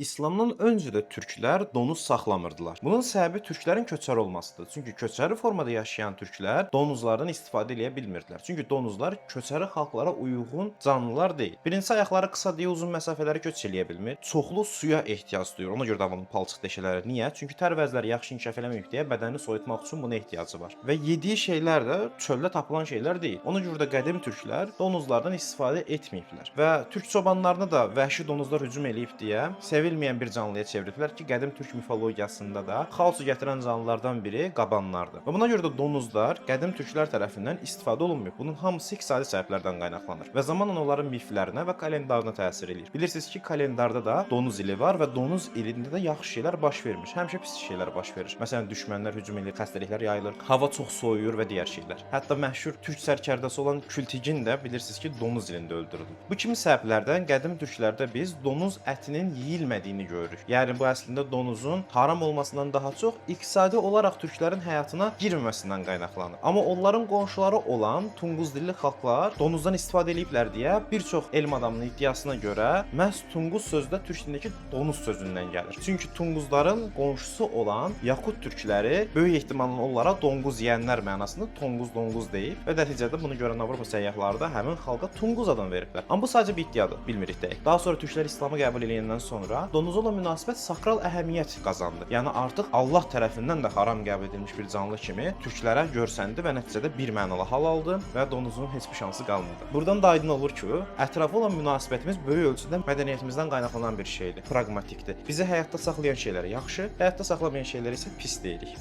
İslamdan öncə də türklər donuz saxlamırdılar. Bunun səbəbi türklərin köçəri olmasıdır. Çünki köçəri formada yaşayan türklər donuzlardan istifadə edə bilmirdilər. Çünki donuzlar köçəri xalqlara uyğun canlılar deyil. Birincisi ayaqları qısa deyə uzun məsafələri köç eləyə bilmir. Çoxlu suya ehtiyac duyur. Ona görə də bunun palçıq deşələri. Niyə? Çünki tərvəzlər yaxşı inkişaf eləməyib deyə bədənini soyutmaq üçün buna ehtiyacı var. Və yediyi şeylər də çöldə tapılan şeylər deyil. Ona görə də qədim türklər donuzlardan istifadə etməyiblər. Və türk çobanlarına da vəhşi donuzlar hücum eləyib deyə sevilməyən bir canlıya çeviriblər ki, qədim türk mifologiyasında da xaosu gətirən canlılardan biri qabanlardır. Və buna görə də donuzlar qədim türklər tərəfindən istifadə olunmuyub. Bunun hamısı iqtisadi səbəblərdən qaynaqlanır və zamanla onların miflərinə və kalendarına təsir eləyir. Bilirsiniz ki, kalendarda da donuz ili var və donuz ilində də yaxşı şeylər baş vermir. Həmişə pis şeylər baş verir. Məsələn, düşmənlər hücum edir, xəstəliklər yayılır, hava çox soyuyur və digər şeylər. Hətta məşhur türk sərkərdəsi olan Kültigin də bilirsiniz ki, donuz ilində öldürülüb. Bu kimi səbəblərdən qədim türklərdə biz donuz ətinin yeyilmədiyini görürük. Yəni bu əslində donuzun haram olmasından daha çox iqtisadi olaraq türklərin həyatına girməməsindən qaynaqlanır. Amma onların qonşuları olan Tunquz dilli xalqlar donuzdan istifadə ediblər deyə bir çox elm adamının iddiasına görə məhz Tunquz sözü də türk dilindəki donuz sözündən gəlir. Çünki Tunquzların qonşusu olan Yakut türkləri böyük ehtimalla onlara donquz yeyənlər mənasında Tonquz deyib və nəticədə bunu görən Avropa səyyahları da həmin xalqa Tunquz adını veriblər. Amma bu sadəcə bir iddiadır, bilmirik deyək. Daha sonra türklər İslamı qəbul edəndən sonra donuza olan münasibət sakral əhəmiyyət qazandı. Yəni artıq Allah tərəfindən də haram qəbul edilmiş bir canlı kimi türklərə görsəndi və nəticədə bir mənalı halaldı və donuzun heç bir şansı qalmadı. Buradan da aydın olur ki, ətrafa olan münasibətimiz böyük ölçüdə mədəniyyətimizdən qaynaqlanan bir şeydir, praqmatikdir. Bizi həyatda saxlayan şeylər yaxşı, həyatda saxlamayan şeylər isə pis deyirik.